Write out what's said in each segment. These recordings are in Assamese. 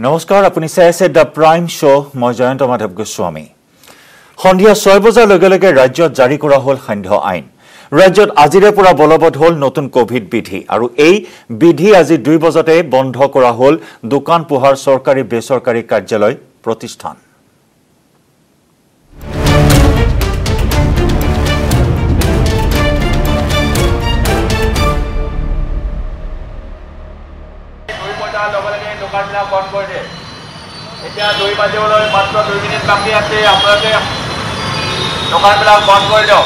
নমস্কাৰ আপুনি চাই আছে দ্য প্ৰাইম শ্ব' মই জয়ন্ত মাধৱ গোস্বামী সন্ধিয়া 6 বজাৰ লগে লগে ৰাজ্যত জাৰি কৰা হ'ল সান্ধ্য আইন ৰাজ্যত আজিৰে পৰা বলবৎ হ'ল নতুন কোভিড বিধি আৰু এই বিধি আজি 2 বজাতে বন্ধ কৰা হ'ল দোকান পোহাৰ চৰকাৰী বেচৰকাৰী কাৰ্যালয় প্ৰতিষ্ঠান বন্ধ কৰি দিয়ে এতিয়া 2 বাজিবলৈ মাত্ৰ 2 মিনিট বাকী আছে আপোনালোকে দোকানবিলাক বন্ধ কৰি দিয়ক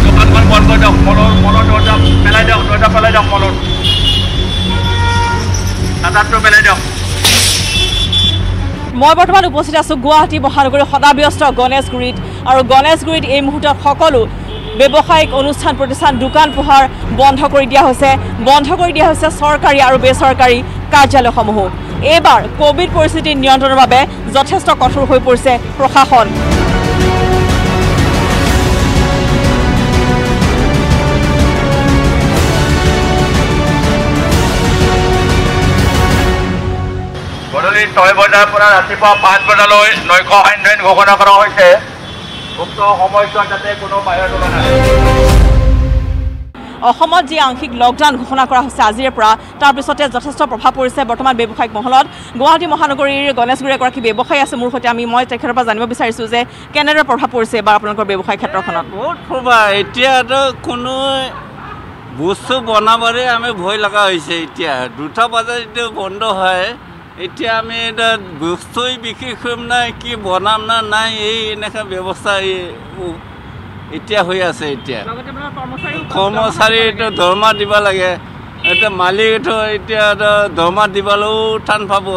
দোকানখন বন্ধ কৰি দিয়ক মলৰ দৰ্জা পেলাই দিয়ক মলৰ চাটাৰটো পেলাই দিয়ক মই বৰ্তমান উপস্থিত আছো গুৱাহাটী মহানগৰীৰ সদাব্যস্ত গণেশগুৰিত আৰু গণেশগুৰিত এই মুহূৰ্তত সকলো ব্যৱসায়িক অনুষ্ঠান প্ৰতিষ্ঠান দোকান পোহাৰ বন্ধ কৰি দিয়া হৈছে চৰকাৰী আৰু বেচৰকাৰী কাৰ্যালয়সমূহ এইবাৰ কোভিড পৰিস্থিতি নিয়ন্ত্ৰণৰ বাবে যথেষ্ট কঠোৰ হৈ পৰিছে প্ৰশাসন গধূলি 6 বজাৰ পৰা ৰাতিপুৱা 5 বজালৈ নৈশ সান্ধ্য আইন ঘোষণা কৰা হৈছে উক্ত সময়ছোৱাত যাতে কোনো বাহিৰত ওলোৱা নাই অসমত যি আংশিক লকডাউন ঘোষণা কৰা হৈছে আজিৰে পৰা তাৰ পিছতে যথেষ্ট প্ৰভাৱ পৰিছে বৰ্তমান ব্যৱসায়িক মহলত গুৱাহাটী মহানগৰীৰ গণেশগুৰিৰ এগৰাকী ব্যৱসায়ী আছে মোৰ সৈতে মই তেখেতৰ পৰা জানিব বিচাৰিছোঁ যে কেনেদৰে প্ৰভাৱ পৰিছে এবাৰ আপোনালোকৰ ব্যৱসায় ক্ষেত্ৰখনত বহুত প্ৰভাৱ এতিয়াতো কোনো বস্তু বনাবৰে আমি ভয় লগা হৈছে এতিয়া 2টা বজাত যেতিয়া বন্ধ হয় এতিয়া আমি এটা বস্তুই বিক্ৰী কৰিম নাই কি বনাম না নাই এই এনেকুৱা ব্যৱস্থা এতিয়া হৈ আছে এতিয়া কৰ্মচাৰী এইটো দৰমহা দিব লাগে এতিয়া মালিকটো এতিয়া দৰমহা দিবলৈও টান পাব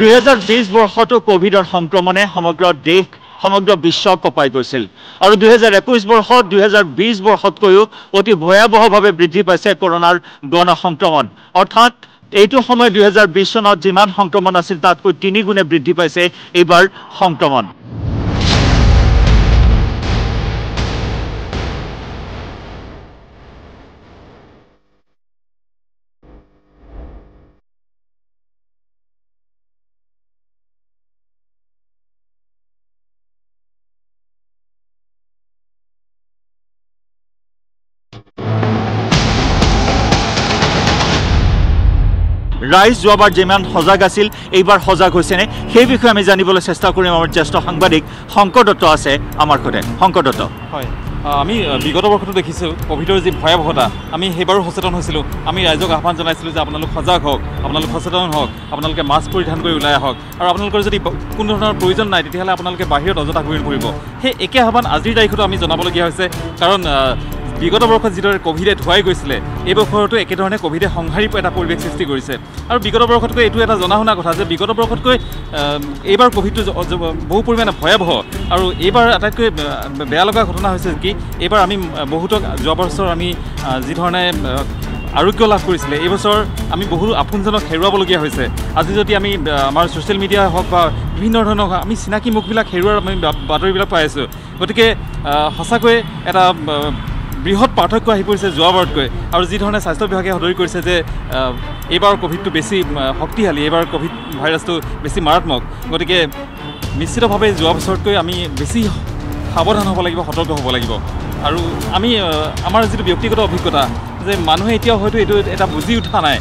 2020 বৰ্ষতো কোভিডৰ সংক্ৰমণে সমগ্ৰ দেশ সমগ্ৰ বিশ্ব কঁপাই গৈছিল আৰু 2021 বৰ্ষত 2020 বৰ্ষতকৈও অতি ভয়াৱহভাৱে বৃদ্ধি পাইছে কৰোনাৰ গণ সংক্ৰমণ অৰ্থাৎ এইটো সময় 2020 চনত যিমান সংক্ৰমণ আছিল তাতকৈ 3 গুণে বৃদ্ধি পাইছে এইবাৰ সংক্ৰমণ ৰাইজ যোৱাবাৰ যিমান সজাগ আছিল এইবাৰ সজাগ হৈছেনে সেই বিষয়ে আমি জানিবলৈ চেষ্টা কৰিম আমাৰ জ্যেষ্ঠ সাংবাদিক শংকৰ দত্ত আছে আমাৰ সৈতে শংকৰ দত্ত হয় আমি বিগত বৰ্ষতো দেখিছোঁ কোভিডৰ যি ভয়াৱহতা আমি সেইবাৰো সচেতন হৈছিলোঁ আমি ৰাইজক আহ্বান জনাইছিলোঁ যে আপোনালোক সজাগ হওক আপোনালোক সচেতন হওক আপোনালোকে মাস্ক পৰিধান কৰি ওলাই আহক আৰু আপোনালোকৰ যদি কোনো ধৰণৰ প্ৰয়োজন নাই তেতিয়াহ'লে আপোনালোকে বাহিৰত অযথা ঘূৰি ফুৰিব সেই একে আহ্বান আজিৰ তাৰিখতো আমি জনাবলগীয়া হৈছে কাৰণ বিগত বৰ্ষত যিদৰে কোভিডে ধুৱাই গৈছিলে এই বৰ্ষতো একেধৰণে কোভিডে সংহাৰী এটা পৰিৱেশ সৃষ্টি কৰিছে আৰু বিগত বৰ্ষতকৈ এইটো এটা জনা শুনা কথা যে বিগত বৰ্ষতকৈ এইবাৰ কোভিডটো বহু পৰিমাণে ভয়াৱহ আৰু এইবাৰ আটাইতকৈ বেয়া লগা ঘটনা হৈছে কি এইবাৰ আমি বহুতক যোৱা বছৰ আমি যি ধৰণে আৰোগ্য লাভ কৰিছিলে এই বছৰ আমি বহুতো আপোনজনক হেৰুৱাবলগীয়া হৈছে আজি যদি আমি আমাৰ ছ'চিয়েল মিডিয়া হওক বা বিভিন্ন ধৰণৰ আমি চিনাকি মুখবিলাক হেৰুৱাৰ আমি বাতৰিবিলাক পাই আছোঁ গতিকে সঁচাকৈ এটা বৃহৎ পাৰ্থক্য আহি পৰিছে যোৱাবাৰতকৈ আৰু যি ধৰণে স্বাস্থ্য বিভাগে সদৰি কৰিছে যে এইবাৰ কোভিডটো বেছি শক্তিশালী এইবাৰ কোভিড ভাইৰাছটো বেছি মাৰাত্মক গতিকে নিশ্চিতভাৱে যোৱা বছৰতকৈ আমি বেছি সাৱধান হ'ব লাগিব সতৰ্ক হ'ব লাগিব আৰু আমি আমাৰ যিটো ব্যক্তিগত অভিজ্ঞতা যে মানুহে এতিয়াও হয়তো এইটো এটা বুজি উঠা নাই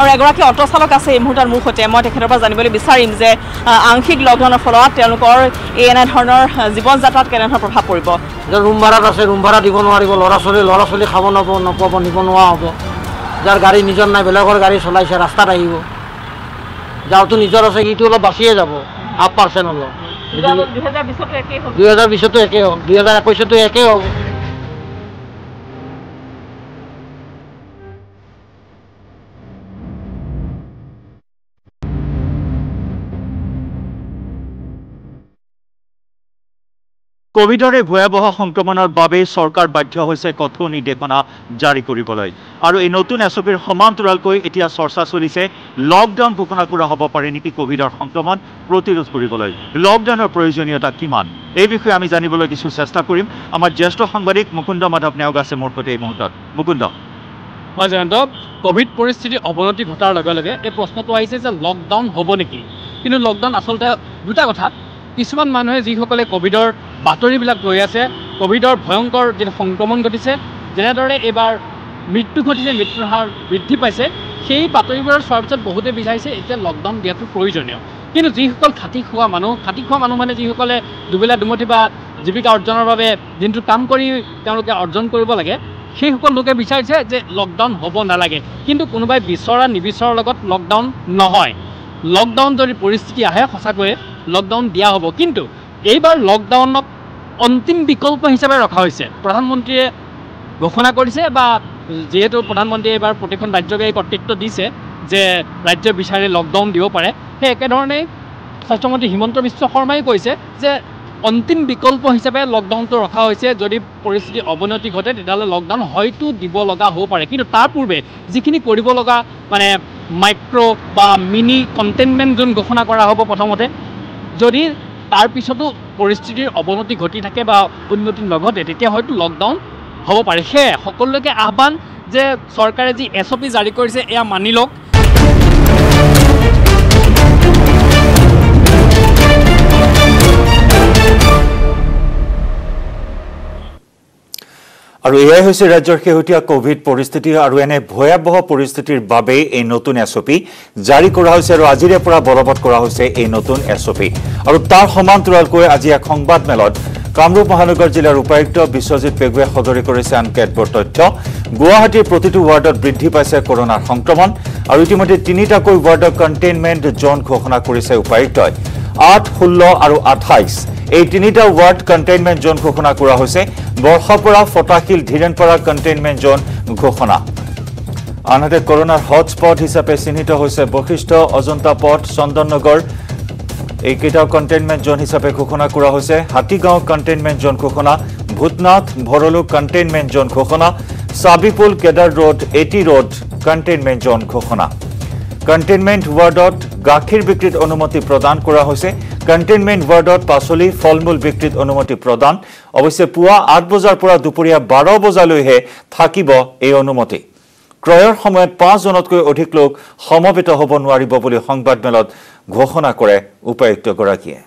আৰু এগৰাকী অটো চালক আছে এই মুহূৰ্তত মোৰ সৈতে মই তেখেতৰ পৰা জানিবলৈ বিচাৰিম যে আংশিক লকডাউনৰ ফলত তেওঁলোকৰ এনে ধৰণৰ জীৱন যাত্ৰাত কেনেধৰণৰ প্ৰভাৱ পৰিব ৰুম ভাড়াত আছে ৰুম ভাড়া দিব নোৱাৰিব ল'ৰা ছোৱালী খাব নাপাব নিব নোৱাৰা হ'ব যাৰ গাড়ী নিজৰ নাই বেলেগৰ গাড়ী চলাইছে ৰাস্তাত আহিব যাওঁতো নিজৰ আছে সেইটো অলপ বাচিয়ে যাব 8% অলপ 2020তো একেই হ'ল 2021তো একেই হ'ব কোভিডৰ এই ভয়াৱহ সংক্ৰমণৰ বাবে চৰকাৰ বাধ্য হৈছে কঠোৰ নিৰ্দেশনা জাৰি কৰিবলৈ আৰু এই নতুন এছঅপিৰ সমান্তৰালকৈ এতিয়া চৰ্চা চলিছে লকডাউন ঘোষণা কৰা হ'ব পাৰে নেকি কোভিডৰ সংক্ৰমণ প্ৰতিৰোধ কৰিবলৈ লকডাউনৰ প্ৰয়োজনীয়তা কিমান এই বিষয়ে আমি জানিবলৈ কিছু চেষ্টা কৰিম আমাৰ জ্যেষ্ঠ সাংবাদিক মুকুন্দ মাধৱ নেওগ আছে মোৰ সৈতে এই মুহূৰ্তত মুকুন্দ হয় জয়ন্ত কোভিড পৰিস্থিতিৰ অৱনতি ঘটাৰ লগে লগে এই প্ৰশ্নটো আহিছে যে লকডাউন হ'ব নেকি কিন্তু লকডাউন আচলতে দুটা কথা কিছুমান মানুহে যিসকলে কোভিডৰ বাতৰিবিলাক লৈ আছে কোভিডৰ ভয়ংকৰ যে সংক্ৰমণ ঘটিছে যেনেদৰে এইবাৰ মৃত্যু ঘটিছে মৃত্যুৰ হাৰ বৃদ্ধি পাইছে সেই বাতৰিবোৰৰ চোৱাৰ পিছত বহুতে বিচাৰিছে এতিয়া লকডাউন দিয়াটো প্ৰয়োজনীয় কিন্তু যিসকল খাটি খোৱা মানুহ মানে যিসকলে দুবেলা দুমুঠি বা জীৱিকা অৰ্জনৰ বাবে দিনটো কাম কৰি তেওঁলোকে অৰ্জন কৰিব লাগে সেইসকল লোকে বিচাৰিছে যে লকডাউন হ'ব নালাগে কিন্তু কোনোবাই বিচৰা নিবিচৰাৰ লগত লকডাউন নহয় লকডাউন যদি পৰিস্থিতি আহে সঁচাকৈয়ে লকডাউন দিয়া হ'ব কিন্তু এইবাৰ লকডাউনক অন্তিম বিকল্প হিচাপে ৰখা হৈছে প্ৰধানমন্ত্ৰীয়ে ঘোষণা কৰিছে বা যিহেতু প্ৰধানমন্ত্ৰীয়ে এইবাৰ প্ৰতিখন ৰাজ্যকে এই কৰ্তৃত্ব দিছে যে ৰাজ্য বিচাৰে লকডাউন দিব পাৰে সেই একেধৰণেই স্বাস্থ্যমন্ত্ৰী হিমন্ত বিশ্ব শৰ্মাই কৈছে যে অন্তিম বিকল্প হিচাপে লকডাউনটো ৰখা হৈছে যদি পৰিস্থিতি অৱনতি ঘটে তেতিয়াহ'লে লকডাউন হয়তো দিব লগা হ'ব পাৰে কিন্তু তাৰ পূৰ্বে যিখিনি কৰিব লগা মানে মাইক্ৰ' বা মিনি কণ্টেইনমেণ্ট জোন ঘোষণা কৰা হ'ব প্ৰথমতে যদি তাৰ পিছতো পৰিস্থিতিৰ অৱনতি ঘটি থাকে বা উন্নতি নঘটে তেতিয়া হয়তো লকডাউন হ'ব পাৰে সেয়ে সকলোকে আহ্বান যে চৰকাৰে যি এছঅপি জাৰি কৰিছে এয়া মানি লওক আৰু এয়াই হৈছে ৰাজ্যৰ শেহতীয়া কোভিড পৰিস্থিতি আৰু এনে ভয়াৱহ পৰিস্থিতিৰ বাবে এই নতুন এছঅপি জাৰি কৰা হৈছে আৰু আজিৰে পৰা বলবৎ কৰা হৈছে এই নতুন এছঅপি আৰু তাৰ সমান্তৰালকৈ আজি এক সংবাদ মেলত কামৰূপ মহানগৰ জিলাৰ উপায়ুক্ত বিশ্বজিৎ পেগুৱে সদৰি কৰিছে আন কেতবোৰ তথ্য গুৱাহাটীৰ প্ৰতিটো ৱাৰ্ডত বৃদ্ধি পাইছে কৰোনাৰ সংক্ৰমণ আৰু ইতিমধ্যে তিনিটাকৈ ৱাৰ্ডত কণ্টেইনমেণ্ট জোন ঘোষণা কৰিছে উপায়ুক্তই ৮, ১৬ আৰু ২৮ এই তিনিটা ৱাৰ্ড কণ্টেইনমেণ্ট জোন ঘোষণা কৰা হৈছে বৰ্ষাপৰা ফটাশিল ধীৰেনপাৰা কণ্টেইনমেণ্ট জোন ঘোষণা আনহাতে কৰোনাৰ হটস্পট হিচাপে চিহ্নিত হৈছে বশিষ্ঠ অজন্তা পথ চন্দননগৰ এইকেইটা কণ্টেইনমেণ্ট জোন হিচাপে ঘোষণা কৰা হৈছে হাতীগাঁও কণ্টেইনমেণ্ট জোন ঘোষণা ভূতনাথ ভৰলু কণ্টেইনমেণ্ট জোন ঘোষণা চাবিপুল কেদাৰ ৰোড এটি ৰোড কণ্টেইনমেণ্ট জোন ঘোষণা কণ্টেইনমেণ্ট ৱাৰ্ডত গাখীৰ বিক্ৰীত অনুমতি প্ৰদান কৰা হৈছে কণ্টেইনমেণ্ট ৱাৰ্ডত পাচলি ফলমূল বিক্ৰীত অনুমতি প্ৰদান অৱশ্যে পুৱা ৮ বজাৰ পৰা দুপৰীয়া ১২ বজালৈহে থাকিব এই অনুমতি ক্ৰয়ৰ সময়ত ৫ জনতকৈ অধিক লোক সমবেত হ'ব নোৱাৰিব বুলি সংবাদমেলত ঘোষণা কৰে উপায়ুক্তগৰাকীয়ে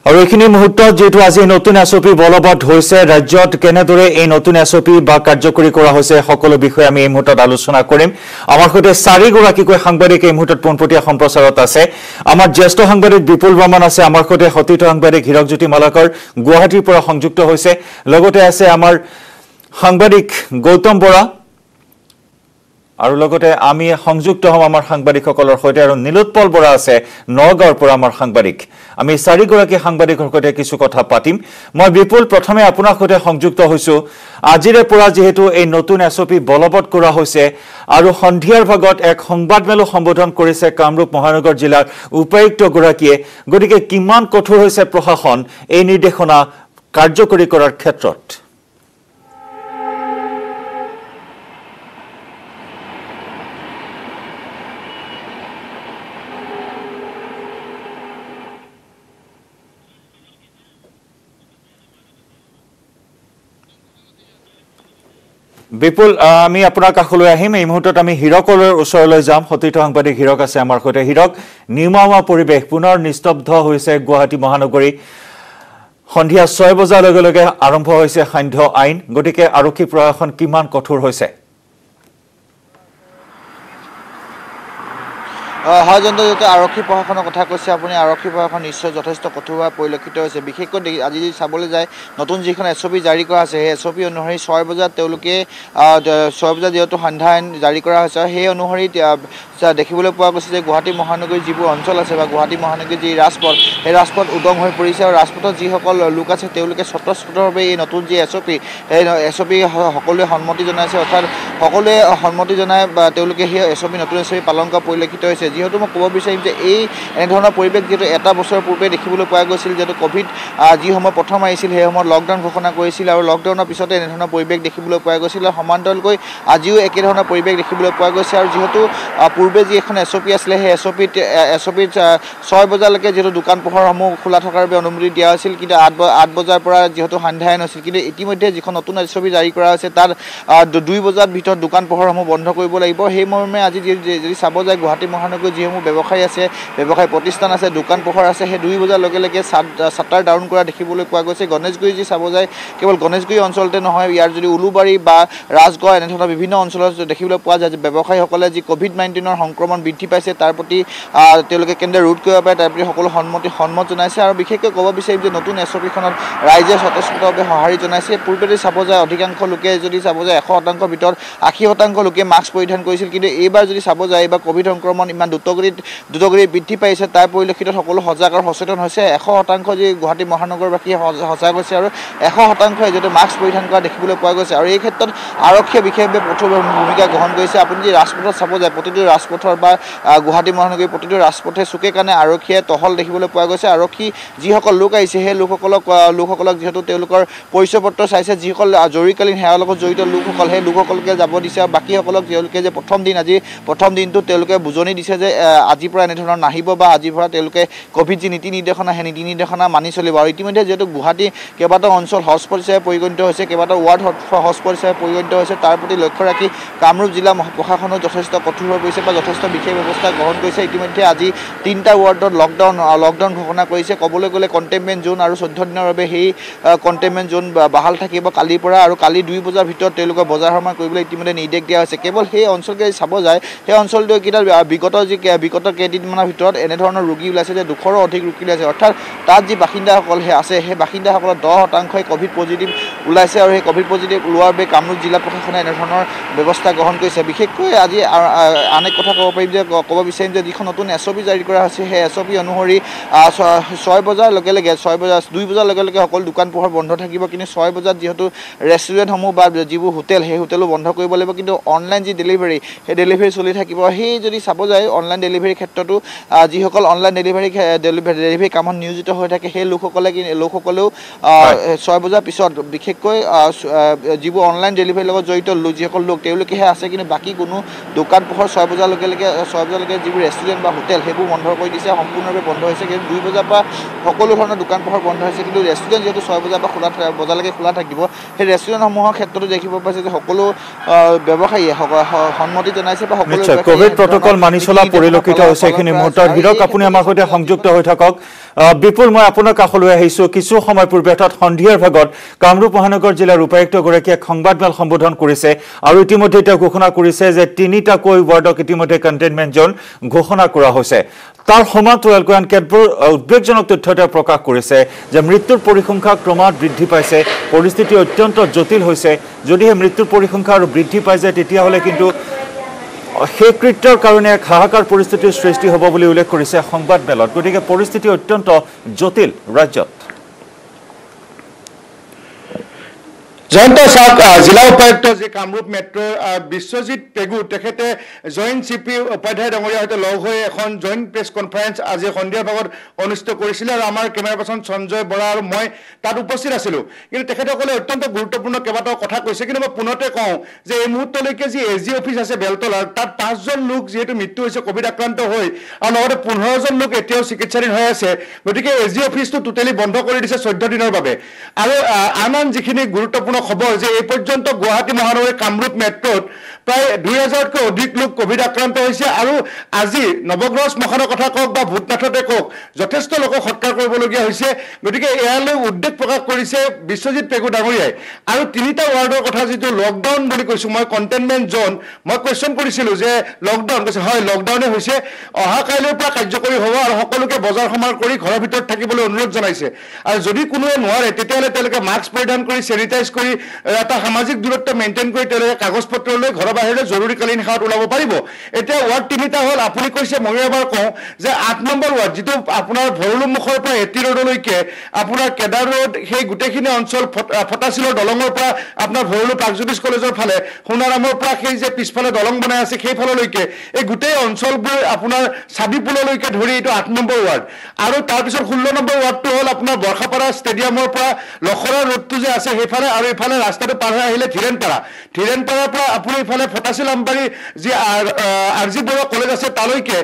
আৰু এইখিনি মুহূৰ্তত যেহেতু আজি নতুন এছঅপি বলবৎ হৈছে ৰাজ্যত কেনেদৰে এই নতুন এছঅপি বা কাৰ্যকৰী কৰা হৈছে সকলো বিষয়ে আমি এই মুহূৰ্তত আলোচনা কৰিম আমাৰ সৈতে 4 গৰাকীকৈ সাংবাদিক এই মুহূৰ্তত পোনপটীয়া সম্প্ৰচাৰত আছে আমাৰ জ্যেষ্ঠ সাংবাদিক বিপুল বৰ্মন আছে আমাৰ সৈতে সতীৰ্থ সাংবাদিক হীৰকজ্যোতি মালাকৰ গুৱাহাটীৰ পৰা সংযুক্ত হৈছে লগতে আছে আমাৰ সাংবাদিক গৌতম বৰা আৰু লগতে আমি সংযুক্ত হম আমাৰ সাংবাদিকসকলৰ সৈতে আৰু নীলোৎপল বৰা আছে নগাঁৱৰ পৰা আমাৰ সাংবাদিক আমি 4 গৰাকী সাংবাদিকৰ সৈতে কিছু কথা পাতিম মই বিপুল প্ৰথমে আপোনাৰ সৈতে সংযুক্ত হৈছো আজিৰে পৰা যেহেতু এই নতুন এছঅপি বলবৎ কৰা হৈছে আৰু সন্ধিয়াৰ ভাগত এক সংবাদমেল সম্বোধন কৰিছে কামৰূপ মহানগৰ জিলাৰ উপায়ুক্ত গৰাকীয়ে গতিকে কিমান কঠোৰ হৈছে প্ৰশাসন এই নিৰ্দেশনা কাৰ্যকৰী কৰাৰ ক্ষেত্ৰত বিপুল আমি আপোনাৰ কাষলৈ আহিম এই মুহূৰ্তত আমি হীৰকৰ ওচৰলৈ যাম সতীৰ্থ সাংবাদিক হীৰক আছে আমাৰ সৈতে হীৰক নিৰ্মামা পৰিৱেশ পুনৰ নিস্তব্ধ হৈছে গুৱাহাটী মহানগৰী সন্ধিয়া 6 বজাৰ লগে লগে আৰম্ভ হৈছে সান্ধ্য আইন গতিকে আৰক্ষী প্ৰশাসন কিমান কঠোৰ হৈছে হয় জয়ন্ত, যিহেতু আৰক্ষী প্ৰশাসনৰ কথা কৈছে আপুনি, আৰক্ষী প্ৰশাসন নিশ্চয় যথেষ্ট কঠোৰ হোৱা পৰিলক্ষিত হৈছে। বিশেষকৈ আজি যদি চাবলৈ যায় নতুন যিখন SOP জাৰি কৰা আছে, সেই SOP অনুসৰি 6 বজাত তেওঁলোকে 6 বজাত যিহেতু সন্ধ্যা আইন জাৰি কৰা হৈছে, সেই অনুসৰি দেখিবলৈ পোৱা গৈছে যে গুৱাহাটী মহানগৰীৰ যিবোৰ অঞ্চল আছে বা গুৱাহাটী মহানগৰীৰ যি ৰাজপথ, সেই ৰাজপথ উদং হৈ পৰিছে আৰু ৰাজপথত যিসকল লোক আছে তেওঁলোকে স্বতঃস্ফূৰ্তভাৱে এই নতুন যি SOP, সেই SOP সকলোৱে সন্মতি জনাইছে, অৰ্থাৎ সকলোৱে সন্মতি জনাই বা তেওঁলোকে সেই নতুন SOP পালন কৰা পৰিলক্ষিত হৈছে। যিহেতু মই ক'ব বিচাৰিম যে এনেধৰণৰ পৰিৱেশ যিহেতু এটা বছৰ পূৰ্বে দেখিবলৈ পোৱা গৈছিল, যিহেতু ক'ভিড যি সময় প্ৰথম আহিছিল সেই সময়ত লকডাউন ঘোষণা কৰিছিল আৰু লকডাউনৰ পিছতে এনেধৰণৰ পৰিৱেশ দেখিবলৈ পোৱা গৈছিল আৰু সমান্তৰালকৈ আজিও একেধৰণৰ পৰিৱেশ দেখিবলৈ পোৱা গৈছে। আৰু যিহেতু পূৰ্বে যি এখন SOP আছিলে, সেই SOPত 6 বজালৈকে যিহেতু দোকান পোহাৰসমূহ খোলা থকাৰ বাবে অনুমতি দিয়া হৈছিল, কিন্তু 8 বজাৰ পৰা যিহেতু সন্ধ্যা আইন হৈছিল। কিন্তু ইতিমধ্যে যিখন নতুন SOP জাৰি কৰা হৈছে তাত 2 বজাৰ ভিতৰত দোকান পোহাৰসমূহ বন্ধ কৰিব লাগিব। সেই মৰ্মে আজি যদি চাব যায় গুৱাহাটী মহানগৰীত যিসমূহ ব্যৱসায়ী আছে, ব্যৱসায়ী প্ৰতিষ্ঠান আছে, দোকান পোহাৰ আছে, সেই 2 বজাৰ লগে লগে ছাটাৰ ডাউন কৰা দেখিবলৈ পোৱা গৈছে। গণেশগুৰি যি চাব যায় কেৱল গণেশগুৰি অঞ্চলতে নহয়, ইয়াৰ যদি উলুবাৰী বা ৰাজগড় এনেধৰণৰ বিভিন্ন অঞ্চলত দেখিবলৈ পোৱা যায় যে ব্যৱসায়ীসকলে যি COVID-19 সংক্ৰমণ বৃদ্ধি পাইছে তাৰ প্ৰতি তেওঁলোকে কেনেদৰে ৰোধ কৰিব পাৰে তাৰ প্ৰতি সকলো সন্মত জনাইছে। আৰু বিশেষকৈ ক'ব বিচাৰিম যে নতুন SOPখনত ৰাইজে স্বতঃস্ফূৰ্তভাৱে সঁহাৰি জনাইছে। পূৰ্বে যদি চাব যায় অধিকাংশ লোকে যদি চাব যায় 100% ভিতৰত 80% লোকে মাস্ক পৰিধান কৰিছিল, কিন্তু এইবাৰ যদি চাব যায় এইবাৰ ক'ভিড সংক্ৰমণ ইমান দ্ৰুতগতিত বৃদ্ধি পাইছে তাৰ পৰিলক্ষিতত সকলো সজাগ আৰু সচেতন হৈছে। 100% যি গুৱাহাটী মহানগৰবাসীয়ে সজাগ হৈছে আৰু 100% যিহেতু মাস্ক পৰিধান কৰা দেখিবলৈ পোৱা গৈছে। আৰু এই ক্ষেত্ৰত আৰক্ষীয়ে বিশেষভাৱে কঠোৰ ভূমিকা গ্ৰহণ কৰিছে। আপুনি যদি ৰাজপথত চাব যায় প্ৰতিটো ৰাজপথৰ বা গুৱাহাটী মহানগৰীৰ প্ৰতিটো ৰাজপথে চুকে কাণে আৰক্ষীয়ে টহল দেখিবলৈ পোৱা গৈছে। আৰক্ষী যিসকল লোক আহিছে সেই লোকসকলক যিহেতু তেওঁলোকৰ পৰিচয় পত্ৰ চাইছে, যিসকল জৰুৰীকালীন সেৱাৰ লগত জড়িত লোকসকল সেই লোকসকলকে যাব দিছে আৰু বাকীসকলক তেওঁলোকে যে প্ৰথম দিনটো তেওঁলোকে বুজনি দিছে যে আজিৰ পৰা এনেধৰণৰ নাহিব বা আজিৰ পৰা তেওঁলোকে ক'ভিড যি নীতি নিৰ্দেশনা সেই নীতি নিৰ্দেশনা মানি চলিব। আৰু ইতিমধ্যে যিহেতু গুৱাহাটী কেইবাটাও অঞ্চল হটস্পট হিচাপে পৰিগণিত হৈছে, কেইবাটাও ৱাৰ্ড হটস্পট হিচাপে পৰিগণিত হৈছে, তাৰ প্ৰতি লক্ষ্য ৰাখি কামৰূপ জিলা প্ৰশাসনো যথেষ্ট কঠোৰ হৈ পৰিছে বা যথেষ্ট বিশেষ ব্যৱস্থা গ্ৰহণ কৰিছে। ইতিমধ্যে আজি 3টা ৱাৰ্ডত লকডাউন ঘোষণা কৰিছে। ক'বলৈ গ'লে কণ্টেইনমেণ্ট জোন আৰু 14 দিনৰ বাবে সেই কণ্টেইনমেণ্ট জোন বাহাল থাকিব কালিৰ পৰা, আৰু কালি 2 বজাৰ ভিতৰত তেওঁলোকৰ বজাৰ সমাৰ কৰিবলৈ ইতিমধ্যে নিৰ্দেশ দিয়া হৈছে। কেৱল সেই অঞ্চলকে চাব যায় সেই অঞ্চলটোকেইটাত বিগত কেইদিনমানৰ ভিতৰত এনেধৰণৰ ৰোগী ওলাইছে যে 200ৰো অধিক ৰোগী ওলাইছে, অৰ্থাৎ তাত যি বাসিন্দাসকল আছে সেই বাসিন্দাসকলৰ 10% ক'ভিড পজিটিভ ওলাইছে আৰু সেই ক'ভিড পজিটিভ ওলোৱাৰ বাবে কামৰূপ জিলা প্ৰশাসনে এনেধৰণৰ ব্যৱস্থা গ্ৰহণ কৰিছে। বিশেষকৈ আজি আন এক কথা ক'ব বিচাৰিম যে যিখন নতুন SOP জাৰি কৰা হৈছে সেই SOP অনুসৰি 6 বজাৰ লগে লগে 2 বজাৰ লগে লগে সকলো দোকান পোহাৰ বন্ধ থাকিব, কিন্তু 6 বজাত যিহেতু ৰেষ্টুৰেণ্টসমূহ বা যিবোৰ হোটেল সেই হোটেলো বন্ধ কৰিব লাগিব, কিন্তু অনলাইন যি ডেলিভাৰী সেই ডেলিভাৰী চলি থাকিব। সেই যদি চাব যায় অনলাইন ডেলিভাৰীৰ ক্ষেত্ৰতো যিসকল অনলাইন ডেলিভাৰী কামত নিয়োজিত হৈ থাকে সেই লোকসকলেও 6 বজাৰ পিছত বিশেষকৈ যিবোৰ অনলাইন ডেলিভাৰীৰ লগত জড়িত যিসকল লোক তেওঁলোকেহে আছে, কিন্তু বাকী কোনো দোকান পোহাৰ 6 বজালৈকে যিবোৰ ৰেষ্টুৰেণ্ট বা হোটেল সেইবোৰ বন্ধ কৰি দিছে, সম্পূৰ্ণৰূপে বন্ধ হৈছে। কিন্তু 2 বজাৰ পৰা সকলো ধৰণৰ দোকান পোহাৰ বন্ধ হৈছে, কিন্তু ৰেষ্টুৰেণ্ট যিহেতু 6 বজাৰ পৰা বজালৈকে খোলা থাকিব, সেই ৰেষ্টুৰেণ্টসমূহৰ ক্ষেত্ৰতো দেখিব পাইছে যে সকলো ব্যৱসায়ীয়ে সন্মতি জনাইছে বা সকলো কোভিড প্ৰটকল মানি চলা পৰিলক্ষিত হৈছে। এইখিনি মুহূৰ্তত হীৰক আপুনি আমাৰ সৈতে সংযুক্ত হৈ থাকক। বিপুল, মই আপোনাৰ কাষলৈ আহিছোঁ। কিছু সময় পূৰ্বে অৰ্থাৎ সন্ধিয়াৰ ভাগত কামৰূপ মহানগৰ জিলাৰ উপায়ুক্তগৰাকীয়ে সংবাদমেল সম্বোধন কৰিছে আৰু ইতিমধ্যে তেওঁ ঘোষণা কৰিছে যে 3টাকৈ ৱাৰ্ডক ইতিমধ্যে কণ্টেইনমেণ্ট জোন ঘোষণা কৰা হৈছে। তাৰ সমান্তৰালকৈ আন কেতবোৰ উদ্বেগজনক তথ্য তেওঁ প্ৰকাশ কৰিছে যে মৃত্যুৰ পৰিসংখ্যা ক্ৰমাৎ বৃদ্ধি পাইছে, পৰিস্থিতি অত্যন্ত জটিল হৈছে। যদিহে মৃত্যুৰ পৰিসংখ্যা আৰু বৃদ্ধি পাই যায় তেতিয়াহ'লে কিন্তু সেই কৃত্যৰ কাৰণে এক হাহাকাৰ পৰিস্থিতিৰ সৃষ্টি হ'ব বুলি উল্লেখ কৰিছে সংবাদমেলত। গতিকে পৰিস্থিতি অত্যন্ত জটিল ৰাজ্যত। জয়ন্ত চাওক, জিলা উপায়ুক্ত যি কামৰূপ মেট্ৰৰ বিশ্বজিৎ পেগু তেখেতে জইণ্ট CP উপাধ্যায় ডাঙৰীয়াৰ সৈতে লগ হৈ এখন জইণ্ট প্ৰেছ কনফাৰেন্স আজি সন্ধিয়াৰ ভাগত অনুষ্ঠিত কৰিছিলে আৰু আমাৰ কেমেৰা পাৰ্চন সঞ্জয় বৰা আৰু মই তাত উপস্থিত আছিলোঁ। কিন্তু তেখেতসকলে অত্যন্ত গুৰুত্বপূৰ্ণ কেইবাটাও কথা কৈছে, কিন্তু মই পুনতে কওঁ যে এই মুহূৰ্তলৈকে যি SG অফিচ আছে বেলতলাৰ তাত 5জন লোক যিহেতু মৃত্যু হৈছে ক'ভিড আক্ৰান্ত হৈ, আৰু লগতে 15জন লোক এতিয়াও চিকিৎসাধীন হৈ আছে। গতিকে SG অফিচটো টোটেলি বন্ধ কৰি দিছে 14 দিনৰ বাবে। আৰু আন যিখিনি গুৰুত্বপূৰ্ণ দুঃখজনক খবৰ যে এই পৰ্যন্ত গুৱাহাটী মহানগৰীৰ কামৰূপ মেট্ৰত প্ৰায় 2000তকৈ অধিক লোক কোভিড আক্ৰান্ত হৈছে আৰু আজি নৱগ্ৰহ শ্মশানৰ কথা কওক বা ভূতনাথতে কওক যথেষ্ট লোকক হত্যা কৰিবলগীয়া হৈছে গতিকে ইয়ালৈ উদ্বেগ প্ৰকাশ কৰিছে বিশ্বজিৎ পেগু ডাঙৰীয়াই আৰু তিনিটা ৱাৰ্ডৰ কথা যিটো লকডাউন বুলি কৈছোঁ মই কণ্টেইনমেণ্ট জোন মই কুৱেশ্যন কৰিছিলোঁ যে লকডাউন কৈছে হয় লকডাউনে হৈছে অহা কাইলৈৰ পৰা কাৰ্যকৰী হ'ব আৰু সকলোকে বজাৰ সমাৰ কৰি ঘৰৰ ভিতৰত থাকিবলৈ অনুৰোধ জনাইছে আৰু যদি কোনোৱে নোৱাৰে তেতিয়াহ'লে তেওঁলোকে মাস্ক পৰিধান কৰি চেনিটাইজ কৰি এটা সামাজিক দূৰত্ব মেইনটেইন কৰি তেওঁলোকে কাগজ পত্ৰ লৈ ঘৰৰ বাহিৰলৈ জৰুৰীকালীন সেৱাত ওলাব পাৰিব এতিয়া ৱাৰ্ড তিনিটা হ'ল আপুনি কৈছে ময়ো এবাৰ কওঁ যে 8 নম্বৰ ৱাৰ্ড যিটো আপোনাৰ ভৰলুমুখৰ পৰা এটি ৰোডলৈকে আপোনাৰ কেদাৰ ৰোড সেই গোটেইখিনি অঞ্চল ফটাচিলৰ দলঙৰ পৰা আপোনাৰ ভৰলু প্ৰাগজ্যোতিষ কলেজৰ ফালে সোণাৰামৰ পৰা সেই যে পিছফালে দলং বনাই আছে সেইফাললৈকে এই গোটেই অঞ্চলবোৰ আপোনাৰ চাবিপুললৈকে ধৰি এইটো 8 নম্বৰ ৱাৰ্ড আৰু তাৰপিছত 16 নম্বৰ ৱাৰ্ডটো হ'ল আপোনাৰ বৰ্ষাপাৰা ষ্টেডিয়ামৰ পৰা লখৰা ৰোডটো যে আছে সেইফালে আৰু এইফালে ৰাস্তাটো পাৰ হৈ আহিলে ধীৰেণপাৰাৰ পৰা আপুনি এইফালে ফটাচিল আমবাৰী যি আৰজি বৰুৱা কলেজ আছে তালৈকে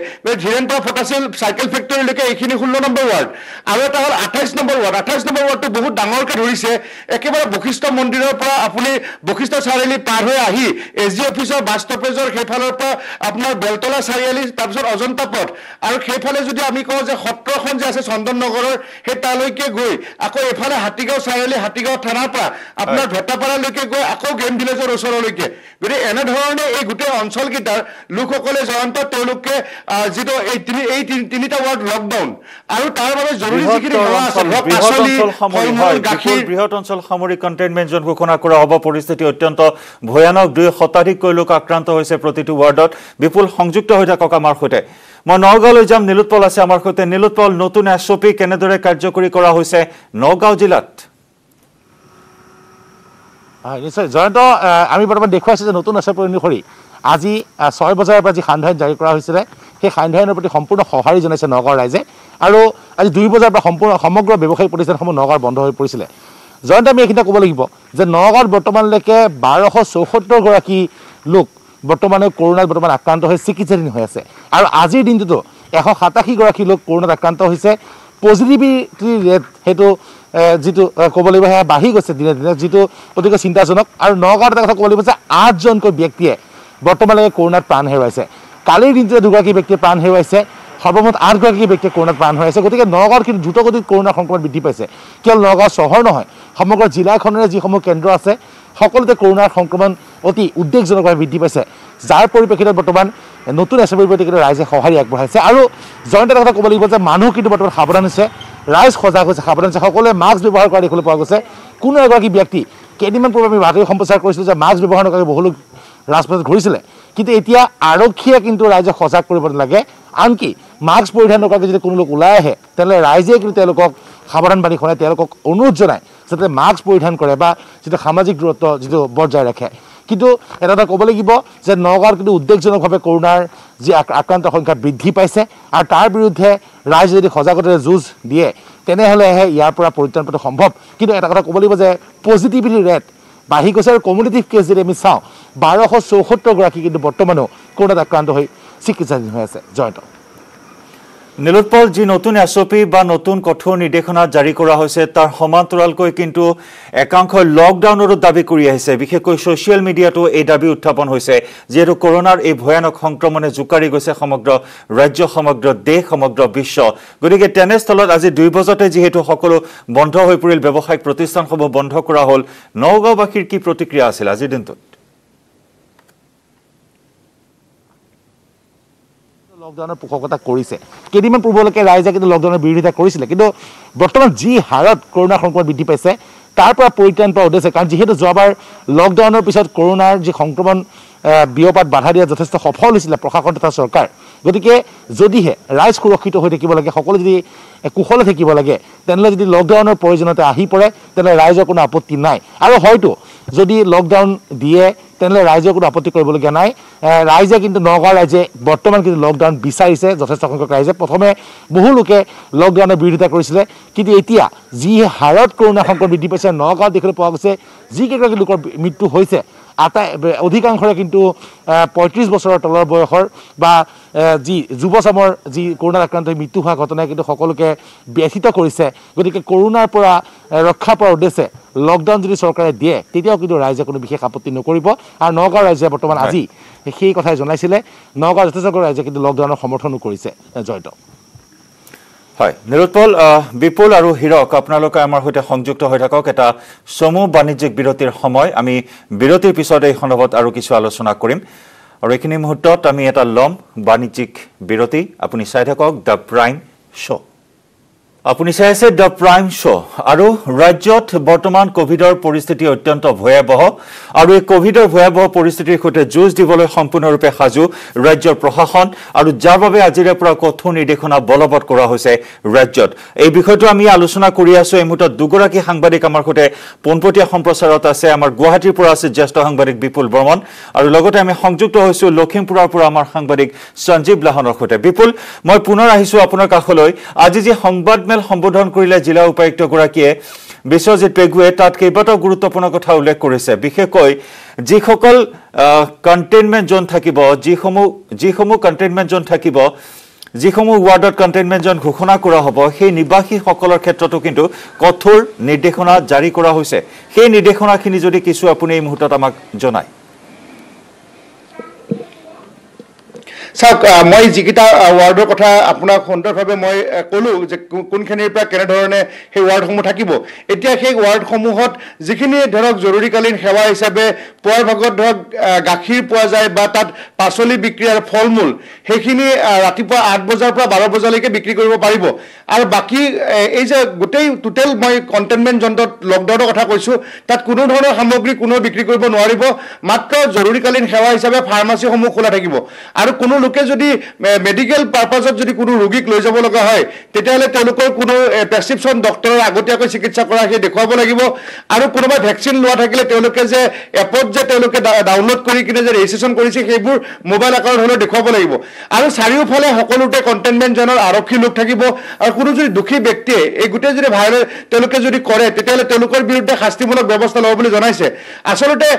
ধীৰেণপাৰা ফটাচিল চাইকেল ফেক্টৰীলৈকে এইখিনি 16 নম্বৰ ৱাৰ্ড আৰু এটা হ'ল 28 নম্বৰ ৱাৰ্ড 28 নম্বৰ ৱাৰ্ডটো বহুত ডাঙৰকৈ ধৰিছে একেবাৰে বশিষ্ঠ মন্দিৰৰ পৰা আপুনি বশিষ্ঠ চাৰিআলি পাৰ হৈ আহি এছ ডি অফিচৰ বাছ ষ্টপেজৰ সেইফালৰ পৰা আপোনাৰ বেলতলা চাৰিআলি তাৰপিছত অজন্তা পথ আৰু সেইফালে যদি আমি কওঁ যে সত্ৰখন যে আছে চন্দন নগৰৰ সেই তালৈকে গৈ আকৌ এইফালে হাতীগাঁও চাৰিআলি হাতীগাঁও থানাৰ পৰা আপোনাৰ ভেটাপাৰালৈকে গৈ আকৌ গেম ভিলেজৰ ওচৰলৈকে গতিকে এনেধৰণে এই গোটেই অঞ্চলকেইটাৰ লোকসকলে জয়ন্ত তেওঁলোকে যিটো এই তিনিটা ৱাৰ্ড লকডাউন আৰু তাৰ বাবে জৰুৰী যিখিনি সেৱা আছে বৃহৎ অঞ্চল সামৰি কণ্টেইনমেণ্ট জোন ঘোষণা কৰা হ'ব পৰিস্থিতি অত্যন্ত ভয়ানক 2 শতাধিককৈ লোক আক্ৰান্ত হৈছে প্ৰতিটো ৱাৰ্ডত বিপুল সংযুক্ত হৈ থাকক আমাৰ সৈতে মই নগাঁৱলৈ যাম নীলোৎপল আছে আমাৰ সৈতে নীলোৎপল নতুন SOP কেনেদৰে কাৰ্যকৰী কৰা হৈছে নগাঁও জিলাত নিশ্চয় জয়ন্ত আমি বৰ্তমান দেখুৱাইছোঁ যে নতুন SOP অনুসৰি আজি 6 বজাৰ পৰা যি সান্ধ্যায়ন জাৰি কৰা হৈছিলে সেই সান্ধ্যায়নৰ প্ৰতি সম্পূৰ্ণ সঁহাৰি জনাইছে নগাঁৱৰ ৰাইজে আৰু আজি 2 বজাৰ পৰা সমগ্ৰ ব্যৱসায়িক প্ৰতিষ্ঠানসমূহ নগাঁৱৰ বন্ধ হৈ পৰিছিলে জয়ন্ত আমি এইখিনিতে ক'ব লাগিব যে নগাঁৱত বৰ্তমানলৈকে 1274 গৰাকী লোক বৰ্তমানে কৰোনাত আক্ৰান্ত হৈ চিকিৎসাধীন হৈ আছে আৰু আজিৰ দিনটোতো 187 গৰাকী লোক কৰোনাত আক্ৰান্ত হৈছে পজিটিভিটি ৰেট সেইটো যিটো ক'ব লাগিব সেয়া বাঢ়ি গৈছে দিনে দিনে যিটো অতিকৈ চিন্তাজনক আৰু নগাঁৱত এটা কথা ক'ব লাগিব যে 8জনকৈ ব্যক্তিয়ে বৰ্তমানলৈকে কৰোনাত প্ৰাণ হেৰুৱাইছে কালিৰ দিনটোতে 2গৰাকী ব্যক্তিয়ে প্ৰাণ হেৰুৱাইছে সৰ্বমুঠ 8গৰাকী ব্যক্তিয়ে কৰোনাত প্ৰাণ হেৰুৱাইছে গতিকে নগাঁৱত কিন্তু দ্ৰুতগতিত কৰোনাৰ সংক্ৰমণ বৃদ্ধি পাইছে কেৱল নগাঁও চহৰ নহয় সমগ্ৰ জিলাখনৰে যিসমূহ কেন্দ্ৰ আছে সকলোতে কৰোনাৰ সংক্ৰমণ অতি উদ্বেগজনকভাৱে বৃদ্ধি পাইছে যাৰ পৰিপ্ৰেক্ষিতত বৰ্তমান নতুন SOPৰ প্ৰতি কিন্তু ৰাইজে সঁহাৰি আগবঢ়াইছে আৰু জয়ন্ত এটা কথা ক'ব লাগিব যে মানুহ কিন্তু বৰ্তমান সাৱধান হৈছে ৰাইজ সজাগ হৈছে সাৱধান হৈছে সকলোৱে মাস্ক ব্যৱহাৰ কৰা দেখিবলৈ পোৱা গৈছে কোনো এগৰাকী ব্যক্তি কেইদিনমান পূৰ্বে আমি বাতৰি সম্প্ৰচাৰ কৰিছিলোঁ যে মাস্ক ব্যৱহাৰ নকৰাকৈ বহু লোক ৰাজপথত ঘূৰিছিলে কিন্তু এতিয়া আৰক্ষীয়ে কিন্তু ৰাইজক সজাগ কৰিব লাগে আনকি মাস্ক পৰিধান নকৰাকৈ যদি কোনো লোক ওলাই আহে তেনেহ'লে ৰাইজে কিন্তু তেওঁলোকক সাৱধান বাণী শুনাই তেওঁলোকক অনুৰোধ জনায় যাতে মাস্ক পৰিধান কৰে বা যিটো সামাজিক দূৰত্ব যিটো বজাই ৰাখে কিন্তু এটা ক'ব লাগিব যে নগাঁৱত কিন্তু উদ্বেগজনকভাৱে কৰোনাৰ যি আক্ৰান্তৰ সংখ্যা বৃদ্ধি পাইছে আৰু তাৰ বিৰুদ্ধে ৰাইজে যদি সজাগতাৰে যুঁজ দিয়ে তেনেহ'লেহে ইয়াৰ পৰা পৰিত্ৰাণ পোৱাটো সম্ভৱ কিন্তু এটা কথা ক'ব লাগিব যে পজিটিভিটি ৰেট বাঢ়ি গৈছে আৰু কমিউনিটিভ কেছ যদি আমি চাওঁ 1274 গৰাকী কিন্তু বৰ্তমানেও কৰোনাত আক্ৰান্ত হৈ চিকিৎসাধীন হৈ আছে জয়ন্ত নীলোৎপল যি নতুন SOP বা নতুন কঠোৰ নিৰ্দেশনা জাৰি কৰা হৈছে তাৰ সমান্তৰালকৈ কিন্তু একাংশই লকডাউনৰো দাবী কৰি আহিছে বিশেষকৈ ছ'চিয়েল মিডিয়াতো এই দাবী উত্থাপন হৈছে যিহেতু কৰোনাৰ এই ভয়ানক সংক্ৰমণে জোকাৰি গৈছে সমগ্ৰ ৰাজ্য সমগ্ৰ দেশ সমগ্ৰ বিশ্ব গতিকে তেনেস্থলত আজি 2 বজাতে যিহেতু সকলো বন্ধ হৈ পৰিল ব্যৱসায়িক প্ৰতিষ্ঠানসমূহ বন্ধ কৰা হ'ল নগাঁওবাসীৰ কি প্ৰতিক্ৰিয়া আছিল আজিৰ দিনটোত লকডাউনৰ পোষকতা কৰিছে কেইদিনমান পূৰ্বলৈকে ৰাইজে কিন্তু লকডাউনৰ বিৰোধিতা কৰিছিলে কিন্তু বৰ্তমান যি হাৰত কৰোনাৰ সংক্ৰমণ বৃদ্ধি পাইছে তাৰ পৰা পৰিত্ৰাণ পোৱা উদ্দেশ্যে কাৰণ যিহেতু যোৱাবাৰ লকডাউনৰ পিছত কৰোনাৰ যি সংক্ৰমণ বিয়পাত বাধা দিয়াত যথেষ্ট সফল হৈছিলে প্ৰশাসন তথা চৰকাৰ গতিকে যদিহে ৰাইজ সুৰক্ষিত হৈ থাকিব লাগে সকলো যদি কুশলে থাকিব লাগে তেনেহ'লে যদি লকডাউনৰ প্ৰয়োজনীয়তা আহি পৰে তেনেহ'লে ৰাইজৰ কোনো আপত্তি নাই আৰু হয়তো যদি লকডাউন দিয়ে তেনেহ'লে ৰাইজৰ কোনো আপত্তি কৰিবলগীয়া নাই ৰাইজে কিন্তু নগাঁও ৰাইজে বৰ্তমান কিন্তু লকডাউন বিচাৰিছে যথেষ্ট সংখ্যক ৰাইজে প্ৰথমে বহু লোকে লকডাউনৰ বিৰোধিতা কৰিছিলে কিন্তু এতিয়া যি হাৰত কৰোনা সংক্ৰমণ বৃদ্ধি পাইছে নগাঁৱত দেখিবলৈ পোৱা গৈছে যিকেইগৰাকী লোকৰ মৃত্যু হৈছে অধিকাংশৰে কিন্তু 35 বছৰৰ তলৰ বয়সৰ বা যি যুৱচামৰ যি কৰোণাত আক্ৰান্ত হৈ মৃত্যু হোৱা ঘটনাই কিন্তু সকলোকে ব্যথিত কৰিছে গতিকে কৰোণাৰ পৰা ৰক্ষা পোৱাৰ উদ্দেশ্যে লকডাউন যদি চৰকাৰে দিয়ে তেতিয়াও কিন্তু ৰাইজে কোনো বিশেষ আপত্তি নকৰিব আৰু নগাঁও ৰাইজে বৰ্তমান আজি সেই কথাই জনাইছিলে নগাঁও যথেষ্ট ৰাইজে কিন্তু লকডাউনৰ সমৰ্থনো কৰিছে জয়ন্ত হয় নিৰুৎপল বিপুল আৰু হিৰক আপোনালোকে আমাৰ সৈতে সংযুক্ত হৈ থাকক এটা চমু বাণিজ্যিক বিৰতিৰ সময় আমি বিৰতিৰ পিছত এই সন্দৰ্ভত আৰু কিছু আলোচনা কৰিম আৰু এইখিনি মুহূৰ্তত আমি এটা লম বাণিজ্যিক বিৰতি আপুনি চাই থাকক দ্য প্ৰাইম শ্ব' আপুনি চাই আছে দ্য প্ৰাইম শ্ব' আৰু ৰাজ্যত বৰ্তমান কোভিডৰ পৰিস্থিতি অত্যন্ত ভয়াৱহ আৰু এই কোভিডৰ ভয়াৱহ পৰিস্থিতিৰ সৈতে যুঁজ দিবলৈ সম্পূৰ্ণৰূপে সাজু ৰাজ্যৰ প্ৰশাসন আৰু যাৰ বাবে আজিৰে পৰা কঠোৰ নিৰ্দেশনা বলবৎ কৰা হৈছে ৰাজ্যত এই বিষয়টো আমি আলোচনা কৰি আছো এই মুহূৰ্তত দুগৰাকী সাংবাদিক আমাৰ সৈতে পোনপটীয়া সম্প্ৰচাৰত আছে আমাৰ গুৱাহাটীৰ পৰা আছে জ্যেষ্ঠ সাংবাদিক বিপুল বৰ্মন আৰু লগতে আমি সংযুক্ত হৈছো লখিমপুৰৰ পৰা আমাৰ সাংবাদিক সঞ্জীৱ লাহনৰ সৈতে বিপুল মই পুনৰ আহিছো আপোনাৰ কাষলৈ আজি যে সংবাদ সম্বোধন কৰিলে জিলা উপায়ুক্ত গৰাকীয়ে বিশ্বজিৎ পেগুৱে তাত কেইবাটাও গুৰুত্বপূৰ্ণ কথা উল্লেখ কৰিছে বিশেষকৈ যিসকল কণ্টেইনমেণ্ট জোন থাকিব যিসমূহ কণ্টেইনমেণ্ট জোন থাকিব যিসমূহ ৱাৰ্ডত কণ্টেইনমেণ্ট জোন ঘোষণা কৰা হ'ব সেই নিবাসীসকলৰ ক্ষেত্ৰতো কিন্তু কঠোৰ নিৰ্দেশনা জাৰি কৰা হৈছে সেই নিৰ্দেশনাখিনি যদি কিছু আপুনি এই মুহূৰ্তত আমাক জনায় চাওক মই যিকেইটা ৱাৰ্ডৰ কথা আপোনাক সুন্দৰভাৱে মই ক'লোঁ যে কোনখিনিৰ পৰা কেনেধৰণে সেই ৱাৰ্ডসমূহ থাকিব এতিয়া সেই ৱাৰ্ডসমূহত যিখিনি ধৰক জৰুৰীকালীন সেৱা হিচাপে পুৱাৰ ভাগত ধৰক গাখীৰ পোৱা যায় বা তাত পাচলি বিক্ৰী আৰু ফল মূল সেইখিনি ৰাতিপুৱা 8 বজাৰ পৰা 12 বজালৈকে বিক্ৰী কৰিব পাৰিব আৰু বাকী এই যে গোটেই টোটেল মই কণ্টেইনমেণ্ট জোনটোত লকডাউনৰ কথা কৈছোঁ তাত কোনো ধৰণৰ সামগ্ৰী কোনো বিক্ৰী কৰিব নোৱাৰিব মাত্ৰ জৰুৰীকালীন সেৱা হিচাপে ফাৰ্মাচীসমূহ খোলা থাকিব আৰু কোনো লোকে যদি মেডিকেল পাৰপাছত যদি কোনো ৰোগীক লৈ যাব লগা হয় তেতিয়াহ'লে তেওঁলোকৰ কোনো প্ৰেছক্ৰিপশ্যন ডক্টৰৰ আগতীয়াকৈ চিকিৎসা কৰা সেই দেখুৱাব লাগিব আৰু কোনোবা ভেকচিন লোৱা থাকিলে তেওঁলোকে যে এপত যে তেওঁলোকে ডাউনলোড কৰি কিনে যে ৰেজিষ্ট্ৰেশ্যন কৰিছে সেইবোৰ মোবাইল একাউণ্ট হ'লেও দেখুৱাব লাগিব আৰু চাৰিওফালে সকলোতে কণ্টেইনমেণ্ট জোনৰ আৰক্ষী লোক থাকিব আৰু কোনো যদি দুখী ব্যক্তিয়ে এই গোটেই যদি ভাইৰাছ তেওঁলোকে যদি কৰে তেতিয়াহ'লে তেওঁলোকৰ বিৰুদ্ধে শাস্তিমূলক ব্যৱস্থা ল'ব বুলি জনাইছে আচলতে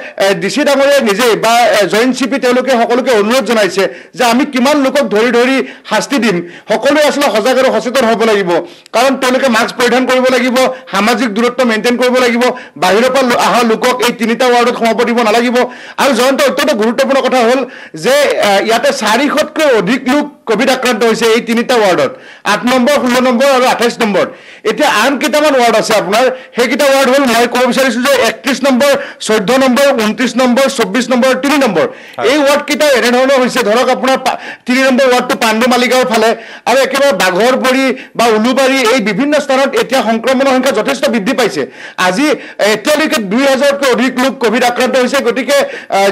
ডিচি ডাঙৰীয়াই নিজেই বা জইণ্ট চিপি তেওঁলোকে সকলোকে অনুৰোধ জনাইছে যে আমি কিমান লোকক ধৰি ধৰি শাস্তি দিম সকলোৱে আসলে সজাগ আৰু সচেতন হ'ব লাগিব কাৰণ তেওঁলোকে মাস্ক পৰিধান কৰিব লাগিব সামাজিক দূৰত্ব মেইনটেইন কৰিব লাগিব বাহিৰৰ পৰা অহা লোকক এই তিনিটা ৱাৰ্ডত সোমাব দিব নালাগিব আৰু জয়ন্ত অত্যন্ত গুৰুত্বপূৰ্ণ কথা হ'ল যে ইয়াতে 400তকৈ অধিক লোক কোভিড আক্ৰান্ত হৈছে এই তিনিটা ৱাৰ্ডত 8 নম্বৰ 16 নম্বৰ আৰু 28 নম্বৰ এতিয়া আন কেইটামান ৱাৰ্ড আছে আপোনাৰ সেইকেইটা ৱাৰ্ড হ'ল মই ক'ব বিচাৰিছোঁ যে 31 number 14 number 29 number 24 number 3 number এই ৱাৰ্ড কেইটা এনেধৰণৰ হৈছে ধৰক আপোনাৰ 3 নম্বৰ ৱাৰ্ডটো পাণ্ডু মালিগাঁৱৰ ফালে আৰু একেবাৰে বাঘৰপৰি বা উলুবাৰী এই বিভিন্ন স্থানত এতিয়া সংক্ৰমণৰ সংখ্যা যথেষ্ট বৃদ্ধি পাইছে আজি এতিয়ালৈকে 2000তকৈ অধিক লোক কোভিড আক্ৰান্ত হৈছে গতিকে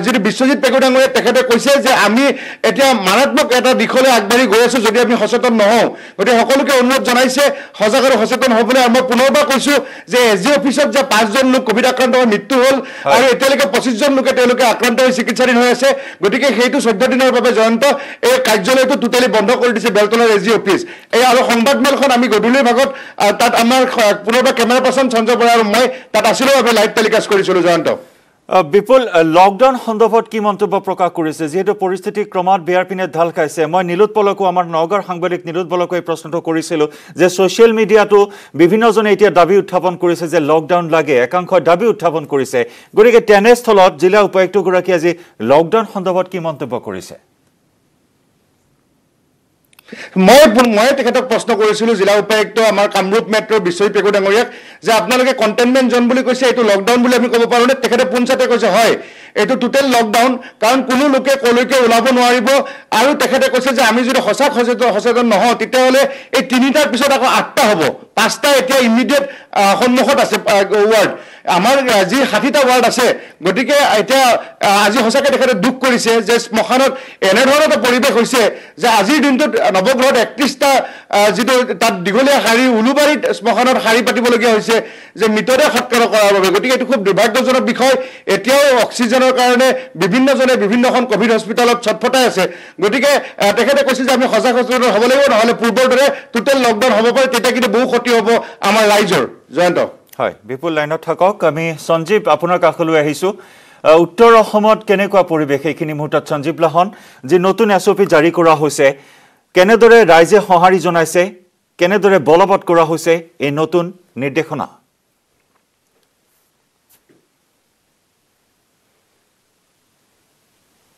যদি বিশ্বজিৎ পেগু ডাঙৰীয়াই তেখেতে কৈছে যে আমি এতিয়া মাৰাত্মক এটা দিশলৈ আগবাঢ়ি গৈ আছোঁ যদি আমি সচেতন নহওঁ গতিকে সকলোকে অনুৰোধ জনাইছে সজাগ আৰু সচেতন হ'বলৈ আৰু মই পুনৰবাৰ কৈছোঁ যে এছ জি অফিচত যে 5 জন লোক কোভিড আক্ৰান্ত হৈ মৃত্যু হ'ল আৰু এতিয়ালৈকে 25 জন লোকে তেওঁলোকে আক্ৰান্ত হৈ চিকিৎসাধীন হৈ আছে গতিকে সেইটো 14 দিনৰ বাবে জয়ন্ত এই কাৰ্যালয়টো টোটেলি বন্ধ কৰি দিছে বেলতলাৰ এছ জি অফিচ এই আৰু সংবাদমেলখন আমি গধূলিৰ ভাগত তাত আমাৰ পুনৰবাৰ কেমেৰা পাৰ্চন সঞ্জয় বৰা আৰু মই তাত আছিলোঁ বাবে লাইভ টেলিকাষ্ট কৰিছিলোঁ জয়ন্ত বিপুল লকডাউন সন্দৰ্ভত কি মন্তব্য প্ৰকাশ কৰিছে যিহেতু পৰিস্থিতি ক্ৰমাৎ বেয়াৰ পিনে ঢাল খাইছে মই নীলোৎপলকো আমাৰ নগাঁৱৰ সাংবাদিক নীলোৎপলকো এই প্ৰশ্নটো কৰিছিলোঁ যে ছ'চিয়েল মিডিয়াতো বিভিন্নজনে এতিয়া দাবী উত্থাপন কৰিছে যে লকডাউন লাগে একাংশই দাবী উত্থাপন কৰিছে গতিকে তেনেস্থলত জিলা উপায়ুক্তগৰাকীয়ে আজি লকডাউন সন্দৰ্ভত কি মন্তব্য কৰিছে মই তেখেতক প্ৰশ্ন কৰিছিলোঁ জিলা উপায়ুক্ত আমাৰ কামৰূপ মেট্ৰৰ বিশ্বজিৎ পেগু ডাঙৰীয়াক যে আপোনালোকে কণ্টেইনমেণ্ট জোন বুলি কৈছে এইটো লকডাউন বুলি আমি ক'ব পাৰোঁনে তেখেতে পোনচাতে কৈছে হয় এইটো টোটেল লকডাউন কাৰণ কোনো লোকে ক'লৈকে ওলাব নোৱাৰিব আৰু তেখেতে কৈছে যে আমি যদি সঁচা সচেতন নহওঁ তেতিয়াহ'লে এই 3টাৰ পিছত আকৌ 8টা হ'ব 5টা এতিয়া ইমিডিয়েট সন্মুখত আছে ৱাৰ্ড আমাৰ যি 60টা ৱাৰ্ড আছে গতিকে এতিয়া আজি সঁচাকৈ তেখেতে দুখ কৰিছে যে শ্মশানত এনেধৰণৰ এটা পৰিৱেশ হৈছে যে আজিৰ দিনটোত নৱগ্ৰহত 31টা যিটো তাত দীঘলীয়া শাৰী উলুবাৰীত শ্মশানত শাৰী পাতিবলগীয়া হৈছে যে মৃতদেহ সৎকাৰ কৰাৰ বাবে গতিকে এইটো খুব দুৰ্ভাগ্যজনক বিষয় এতিয়াও অক্সিজেনৰ কাৰণে বিভিন্নজনে বিভিন্নখন কোভিড হস্পিটেলত ছটফটাই আছে গতিকে তেখেতে কৈছে যে আমি সজাগ সচেতন হ'ব লাগিব নহ'লে পূৰ্বৰ দৰে টোটেল লকডাউন হ'ব পাৰে তেতিয়া কিন্তু বহু ক্ষতি হ'ব আমাৰ ৰাইজৰ জয়ন্ত হয় বিপুল লাইনত থাকক আমি সঞ্জীৱ আপোনাৰ কাষলৈ আহিছোঁ উত্তৰ অসমত কেনেকুৱা পৰিৱেশ এইখিনি মুহূৰ্তত সঞ্জীৱ লাহন যি নতুন SOP জাৰি কৰা হৈছে কেনেদৰে ৰাইজে সঁহাৰি জনাইছে কেনেদৰে বলবৎ কৰা হৈছে এই নতুন নিৰ্দেশনা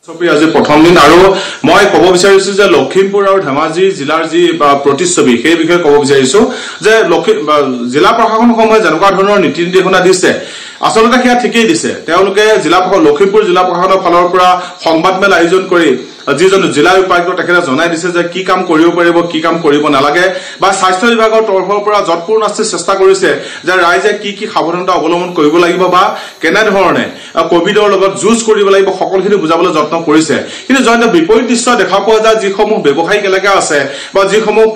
আজি প্ৰথম দিন আৰু মই ক'ব বিচাৰিছো যে লখিমপুৰ আৰু ধেমাজি জিলাৰ যি প্ৰতিচ্ছবি সেই বিষয়ে ক'ব বিচাৰিছো যে জিলা প্ৰশাসনসমূহে যেনেকুৱা ধৰণৰ নীতি নিৰ্দেশনা দিছে আচলতে সেয়া ঠিকেই দিছে তেওঁলোকে লখিমপুৰ জিলা প্ৰশাসনৰ ফালৰ পৰা সংবাদমেল আয়োজন কৰি যিজন জিলা উপায়ুক্ত তেখেতে জনাই দিছে যে কি কাম কৰিব পাৰিব কি কাম কৰিব নালাগে বা স্বাস্থ্য বিভাগৰ তৰফৰ পৰা যৎপূৰ্ণাস্তি চেষ্টা কৰিছে যে ৰাইজে কি সাৱধানতা অৱলম্বন কৰিব লাগিব বা কেনেধৰণে কোভিডৰ লগত যুঁজ কৰিব লাগিব সকলোখিনি বুজাবলৈ যত্ন কৰিছে কিন্তু জয়ন্ত বিপৰীত দৃশ্য দেখা পোৱা যায় যিসমূহ ব্যৱসায়িক এলেকা আছে বা যিসমূহ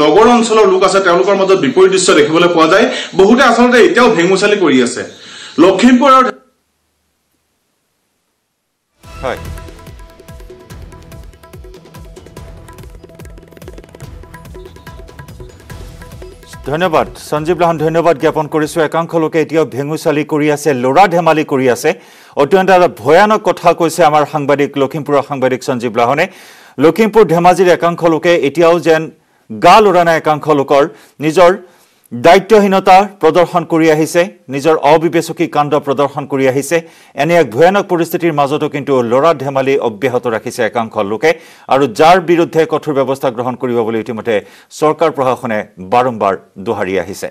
নগৰ অঞ্চলৰ লোক আছে তেওঁলোকৰ মাজত বিপৰীত দৃশ্য দেখিবলৈ পোৱা যায় বহুতে আচলতে এতিয়াও ভেঙুচালি কৰি আছে লখিমপুৰৰ হয় ধন্যবাদ সঞ্জীৱ লাহন ধন্যবাদ জ্ঞাপন কৰিছো একাংশ লোকে এতিয়াও ভেঙুচালি কৰি আছে লৰা ধেমালি কৰি আছে অত্যন্ত ভয়ানক কথা কৈছে আমাৰ সাংবাদিক লখিমপুৰৰ সাংবাদিক সঞ্জীৱ লাহনে লখিমপুৰ ধেমাজিৰ একাংশ লোকে এতিয়াও যেন গা লৰা নাই একাংশ লোকৰ নিজৰ দায়িত্বহীনতা প্ৰদৰ্শন কৰি আহিছে নিজৰ অবিবেচকি কাণ্ড প্ৰদৰ্শন কৰি আহিছে এনে এক ভয়ানক পৰিস্থিতিৰ মাজতো কিন্তু লৰা ধেমালি অব্যাহত ৰাখিছে একাংশ লোকে আৰু যাৰ বিৰুদ্ধে কঠোৰ ব্যৱস্থা গ্ৰহণ কৰিব বুলি ইতিমধ্যে চৰকাৰ প্ৰশাসনে বাৰম্বাৰ দোহাৰি আহিছে